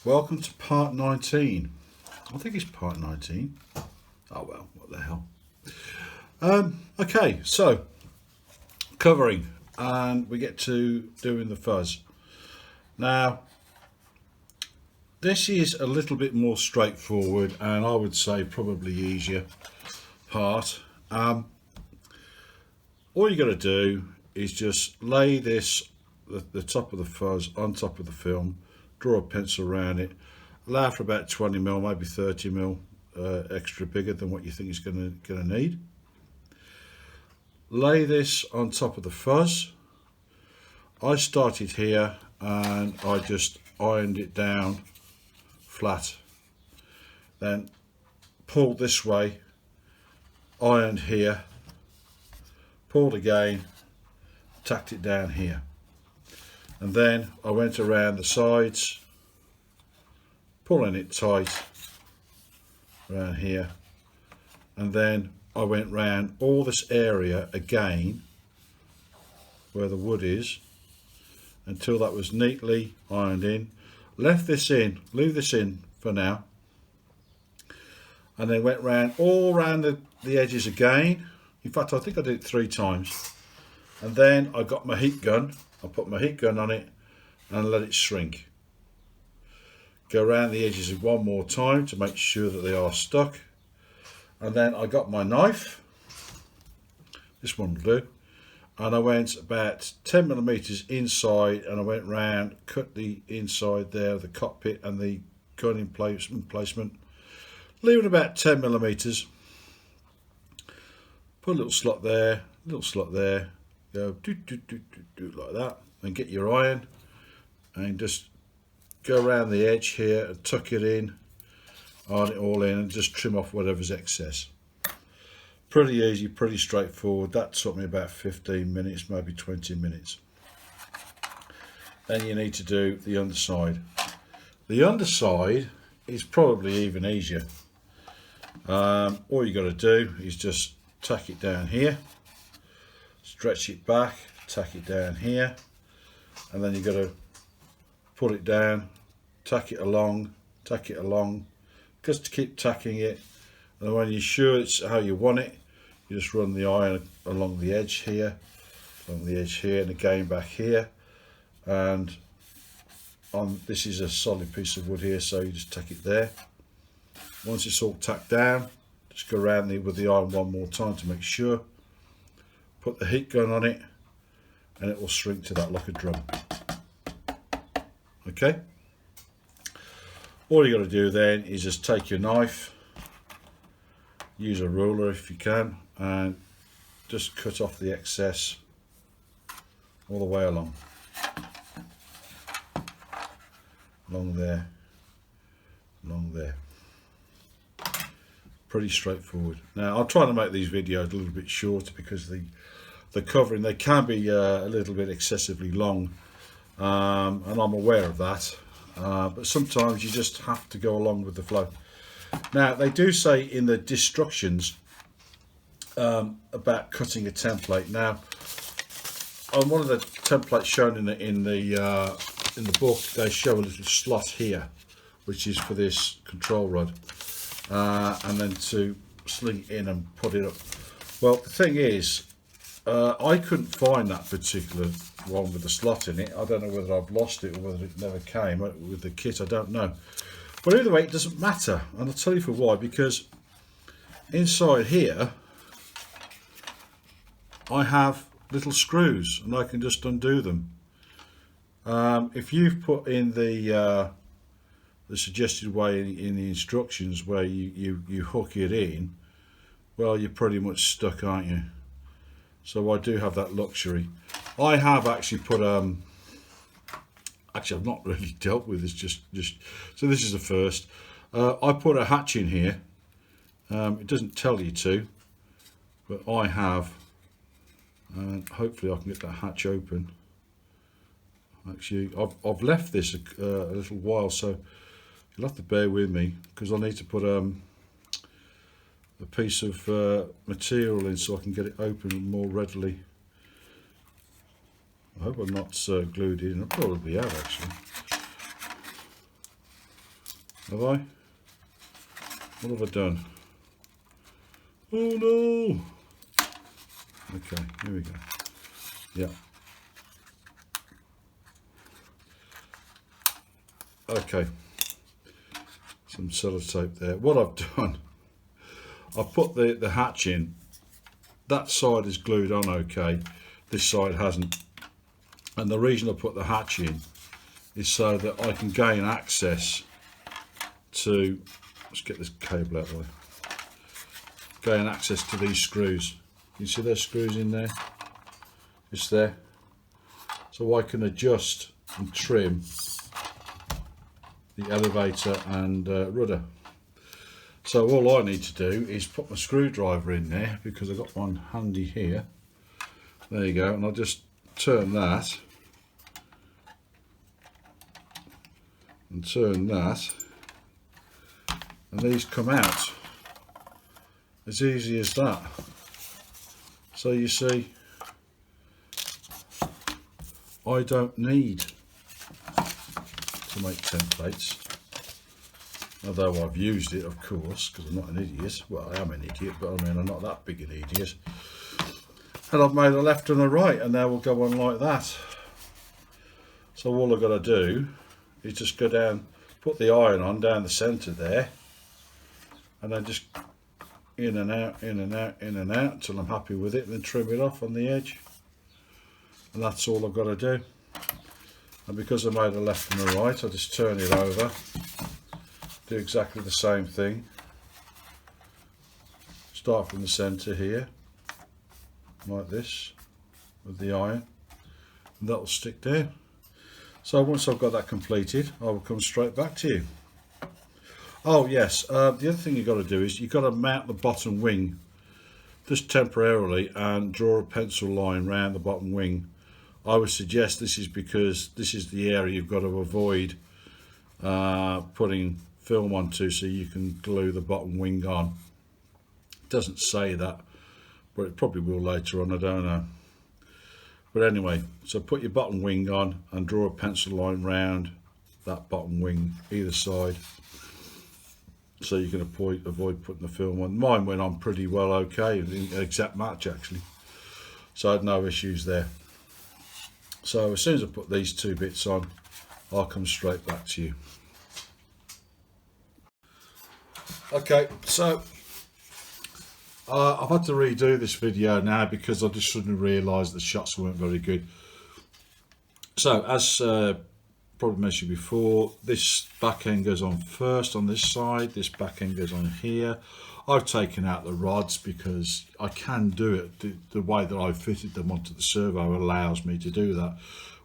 Welcome to part 19. I think it's part 19. Oh well, what the hell. Okay, so covering, and we get to doing the fuzz. Now, this is a little bit more straightforward, and I would say probably easier part. All you got to do is just lay this, the top of the fuzz on top of the film, draw a pencil around it, allow for about 20mm, maybe 30mm extra bigger than what you think it's going to need. Lay this on top of the fuzz. I started here and I just ironed it down flat, then pulled this way, ironed here, pulled again, tacked it down here, and then I went around the sides, pulling it tight around here, and then I went round all this area again where the wood is until that was neatly ironed in. Left this in, leave this in for now, and then went round all round the edges again. In fact, I think I did it 3 times, and then I got my heat gun. I put my heat gun on it and let it shrink. Go around the edges one more time to make sure that they are stuck, and then I got my knife, this one will do, and I went about 10mm inside, and I went round, cut the inside there, the cockpit and the gun in placement, leaving about 10mm, put a little slot there, go do like that, and get your iron and just go around the edge here and tuck it in, iron it all in, and just trim off whatever's excess. Pretty easy, pretty straightforward. That took me about 15 minutes, maybe 20 minutes. Then you need to do the underside. The underside is probably even easier. All you got to do is just tack it down here, stretch it back, tack it down here, and then you got to pull it down, tack it along, just to keep tacking it, and when you're sure it's how you want it, you just run the iron along the edge here, and again back here, and on this is a solid piece of wood here, so you just tack it there. Once it's all tacked down, just go around with the iron one more time to make sure. Put the heat gun on it, and it will shrink to that like a drum. Okay. All you got to do then is just take your knife, use a ruler if you can, and just cut off the excess all the way along there. Pretty straightforward. Now I'll try to make these videos a little bit shorter because the covering, they can be a little bit excessively long, and I'm aware of that, but sometimes you just have to go along with the flow. Now they do say in the instructions about cutting a template. Now on one of the templates shown in the book, they show a little slot here, which is for this control rod, and then to sling it in and put it up. Well, the thing is, I couldn't find that particular one with the slot in it. I don't know whether I've lost it or whether it never came with the kit, I don't know. But either way, it doesn't matter, and I'll tell you for why. Because inside here I have little screws, and I can just undo them. If you've put in the suggested way in the instructions where you hook it in, well, you're pretty much stuck, aren't you? So I do have that luxury. I have actually put actually I've not really dealt with this, just so this is the first. I put a hatch in here. It doesn't tell you to, but I have, and hopefully I can get that hatch open. Actually, I've left this a little while, so you'll have to bear with me because I need to put a piece of material in so I can get it open more readily. I hope I'm not glued in. I probably have actually. Have I? What have I done? Oh no! Okay, here we go. Yeah. Okay. Some sellotape there. What I've done, I've put the hatch in. That side is glued on okay. This side hasn't. And the reason I put the hatch in is so that I can gain access to, let's get this cable out of the way, gain access to these screws. You see those screws in there? Just there. So I can adjust and trim the elevator and rudder. So all I need to do is put my screwdriver in there, because I've got one handy here. There you go, and I'll just turn that and turn that, and these come out as easy as that. So you see, I don't need to make templates, although I've used it, of course, because I'm not an idiot. Well, I am an idiot, but I mean, I'm not that big an idiot. And I've made a left and a right, and now we'll go on like that. So all I've got to do is just go down, put the iron on down the centre there, and then just in and out, in and out, in and out until I'm happy with it, and then trim it off on the edge. And that's all I've got to do. And because I made a left and a right, I just turn it over, do exactly the same thing. Start from the centre here, like this, with the iron, and that will stick there. So once I've got that completed, I will come straight back to you. Oh yes, the other thing you've got to do is you've got to mount the bottom wing just temporarily and draw a pencil line round the bottom wing. I would suggest this is because this is the area you've got to avoid putting film onto, so you can glue the bottom wing on. It doesn't say that, but it probably will later on, I don't know. But anyway, so put your bottom wing on and draw a pencil line round that bottom wing either side, so you can avoid putting the film on. Mine went on pretty well okay, an exact match actually, so I had no issues there. So as soon as I put these two bits on, I'll come straight back to you. Okay, so I've had to redo this video now because I just suddenly realised the shots weren't very good. So as probably mentioned before, this back end goes on first on this side, this back end goes on here. I've taken out the rods because I can do it. The way that I've fitted them onto the servo allows me to do that,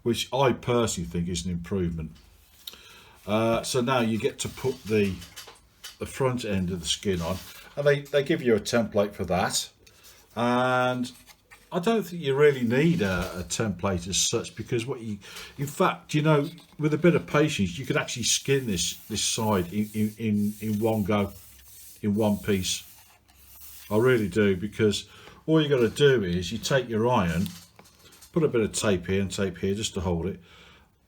which I personally think is an improvement. So now you get to put the front end of the skin on, and they give you a template for that. And I don't think you really need a template as such, because in fact, you know, with a bit of patience, you could actually skin this side in one go, in one piece. I really do, because all you got to do is you take your iron, put a bit of tape here and tape here just to hold it,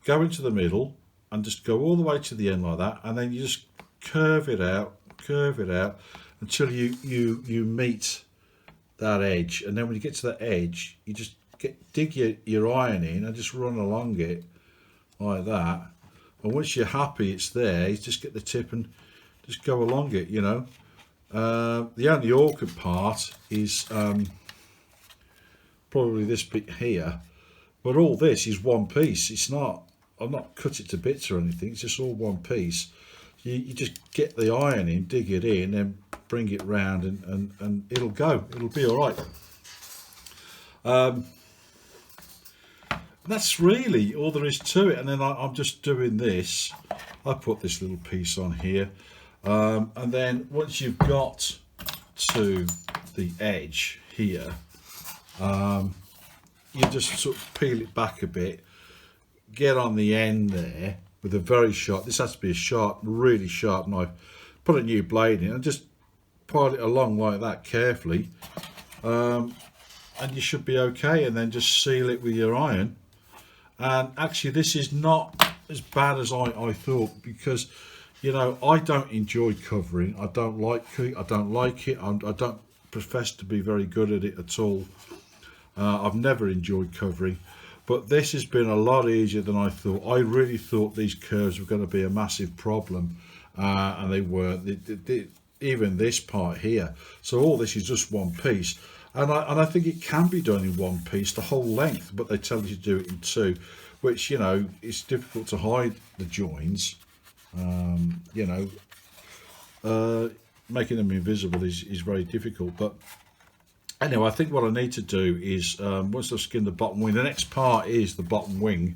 go into the middle and just go all the way to the end like that, and then you just curve it out until you meet that edge. And then when you get to that edge, you just dig your iron in and just run along it like that. And once you're happy it's there, you just get the tip and just go along it, you know. The only awkward part is probably this bit here, but all this is one piece. It's not, I've not cut it to bits or anything, it's just all one piece. You just get the iron in, dig it in, and bring it round, and it'll be all right. That's really all there is to it. And then I'm just doing this. I put this little piece on here, and then once you've got to the edge here, you just sort of peel it back a bit, get on the end there with a very sharp, this has to be a sharp, really sharp knife, put a new blade in and just pile it along like that carefully, and you should be okay. And then just seal it with your iron. And actually this is not as bad as I thought, because you know, I don't enjoy covering. I don't like it. I don't profess to be very good at it at all. I've never enjoyed covering, but this has been a lot easier than I thought. I really thought these curves were going to be a massive problem, and they weren't. Even this part here. So all this is just one piece, and I think it can be done in one piece, the whole length, but they tell you to do it in two, which, you know, it's difficult to hide the joins. You know, making them invisible is very difficult. But anyway, I think what I need to do is, once I've skinned the bottom wing, the next part is the bottom wing.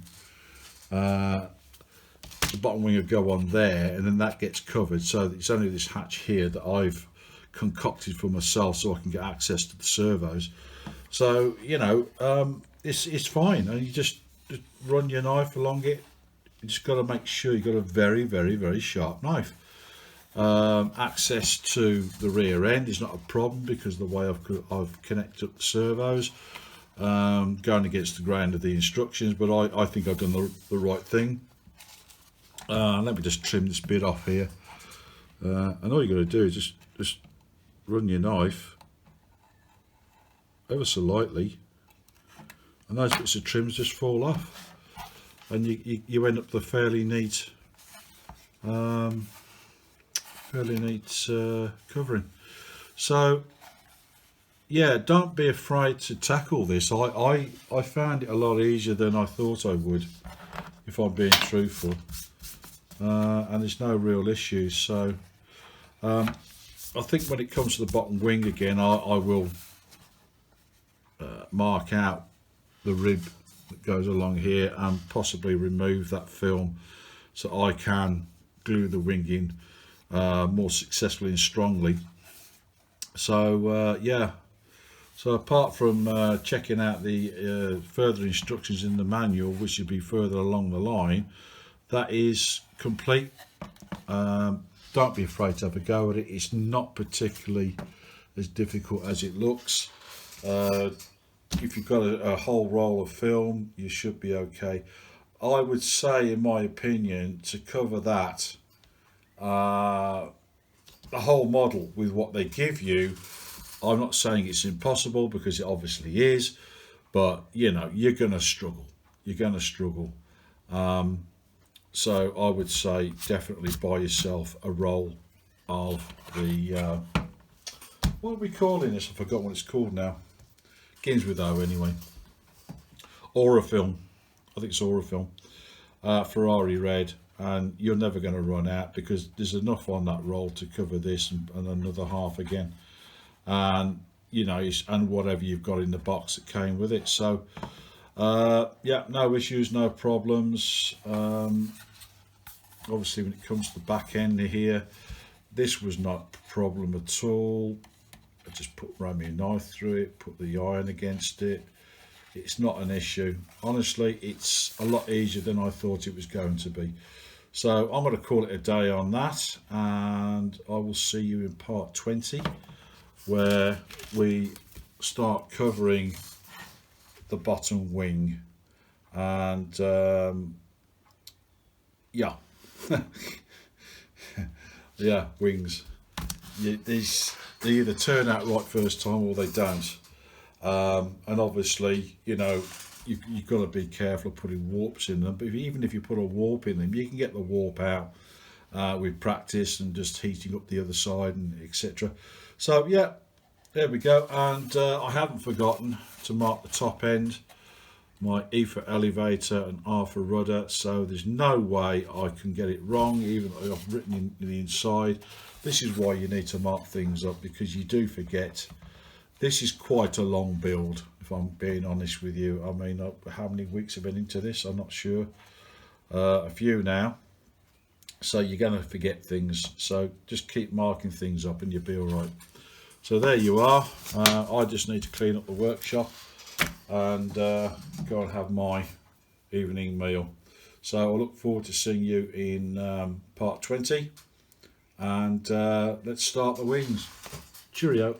The bottom wing will go on there, and then that gets covered. So it's only this hatch here that I've concocted for myself, so I can get access to the servos. So, you know, it's fine, and you just run your knife along it. You just got to make sure you've got a very, very, very sharp knife. Access to the rear end is not a problem because the way I've connected up the servos, going against the grain of the instructions, but I think I've done the right thing. Let me just trim this bit off here, and all you got to do is just run your knife ever so lightly, and those bits of trims just fall off, and you end up with a fairly neat covering. So yeah, don't be afraid to tackle this. I found it a lot easier than I thought I would, if I'm being truthful, and there's no real issues. So I think when it comes to the bottom wing again, I will mark out the rib that goes along here and possibly remove that film so I can glue the wing in more successfully and strongly. So yeah, so apart from checking out the further instructions in the manual, which should be further along the line, that is complete. Don't be afraid to have a go at it. It's not particularly as difficult as it looks. If you've got a whole roll of film, you should be okay. I would say, in my opinion, to cover that, the whole model with what they give you, I'm not saying it's impossible, because it obviously is, but you know, you're gonna struggle. So I would say definitely buy yourself a roll of the what are we calling this? I forgot what it's called now. Begins with O anyway. Aurafilm. I think it's Aurafilm. Ferrari red, and you're never going to run out, because there's enough on that roll to cover this and another half again, and you know, and whatever you've got in the box that came with it. So yeah, no issues, no problems. Obviously when it comes to the back end here, this was not a problem at all. I just ran my knife through it, put the iron against it. It's not an issue. Honestly, it's a lot easier than I thought it was going to be. So I'm going to call it a day on that, and I will see you in part 20, where we start covering the bottom wing. And yeah. Yeah, wings. They either turn out right first time or they don't. And obviously, you know, you've got to be careful of putting warps in them. But even if you put a warp in them, you can get the warp out with practice and just heating up the other side and etc. So yeah, there we go. And I haven't forgotten to mark the top end, my E for elevator and R for rudder, so there's no way I can get it wrong, even though I've written in the inside. This is why you need to mark things up, because you do forget. This is quite a long build, if I'm being honest with you. I mean, how many weeks have been into this? I'm not sure. A few now. So you're going to forget things. So just keep marking things up and you'll be all right. So there you are. I just need to clean up the workshop and go and have my evening meal. So I look forward to seeing you in part 20. And let's start the wings. Cheerio.